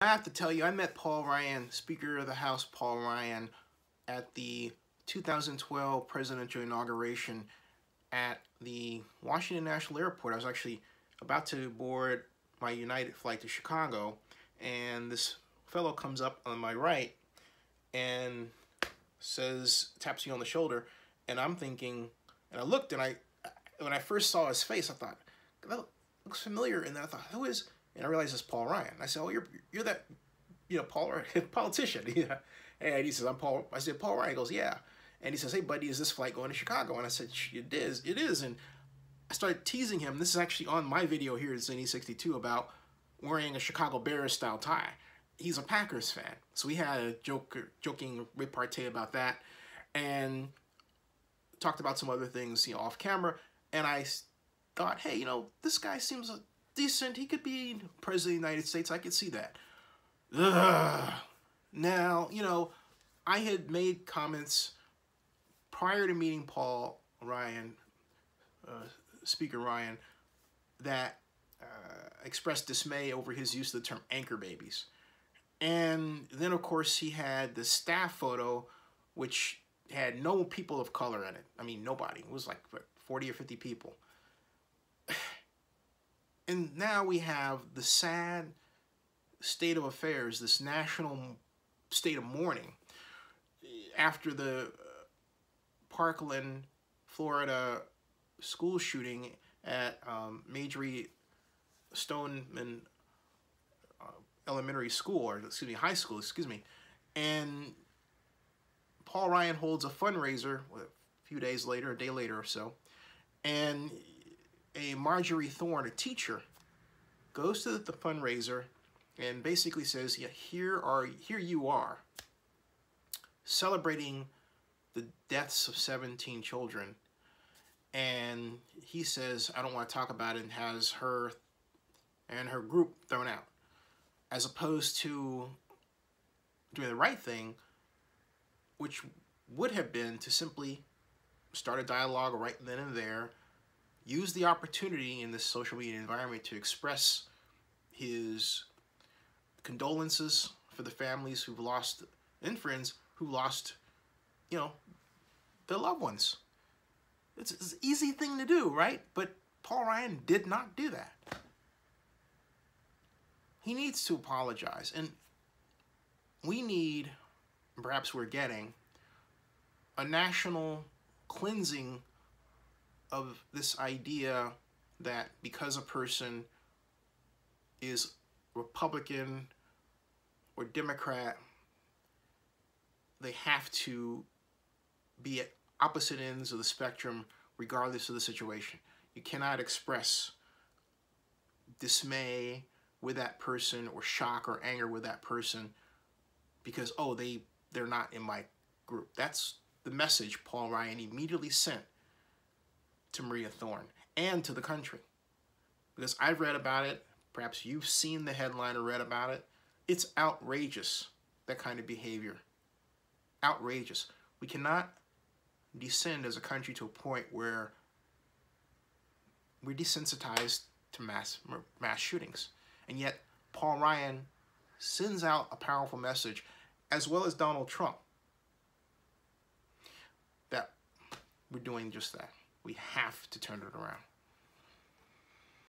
I have to tell you, I met Paul Ryan, Speaker of the House Paul Ryan, at the 2012 presidential inauguration at the Washington National Airport. I was actually about to board my United flight to Chicago, and this fellow comes up on my right and says, taps me on the shoulder, and I'm thinking, and I looked, and when I first saw his face, I thought, that looks familiar, and then I thought, who is? And I realized it's Paul Ryan. I said, oh, you're that, Paul Ryan, politician. Yeah. And he says, I'm Paul. I said, Paul Ryan. He goes, yeah. And he says, hey, buddy, is this flight going to Chicago? And I said, it is. And I started teasing him. This is actually on my video here at Zany62 about wearing a Chicago Bears style tie. He's a Packers fan. So we had a joking repartee about that, and talked about some other things, off camera. And I thought, hey, this guy seems decent. He could be president of the United States. I could see that. Ugh. Now, I had made comments prior to meeting Paul Ryan, Speaker Ryan, that expressed dismay over his use of the term anchor babies. And then, of course, he had the staff photo, which had no people of color in it. I mean, nobody. It was like 40 or 50 people. And now we have the sad state of affairs, this national state of mourning, after the Parkland, Florida school shooting at Marjorie Stoneman Elementary School, or high school, and Paul Ryan holds a fundraiser a few days later, a day later or so, and a Marjorie Thorne, a teacher, goes to the fundraiser and basically says, yeah, here you are, celebrating the deaths of 17 children. And he says, I don't want to talk about it, and has her and her group thrown out, as opposed to doing the right thing, which would have been to simply start a dialogue right then and there, use the opportunity in this social media environment to express his condolences for the families who've lost, and friends who lost, their loved ones. It's an easy thing to do, right? But Paul Ryan did not do that. He needs to apologize. And we need, perhaps we're getting, a national cleansing of this idea that because a person is Republican or Democrat, they have to be at opposite ends of the spectrum regardless of the situation. You cannot express dismay with that person, or shock or anger with that person because, oh, they're not in my group. That's the message Paul Ryan immediately sent to Maria Thorne and to the country. Because I've read about it, perhaps you've seen the headline or read about it. It's outrageous, that kind of behavior. Outrageous. We cannot descend as a country to a point where we're desensitized to mass shootings. And yet, Paul Ryan sends out a powerful message, as well as Donald Trump, that we're doing just that. We have to turn it around.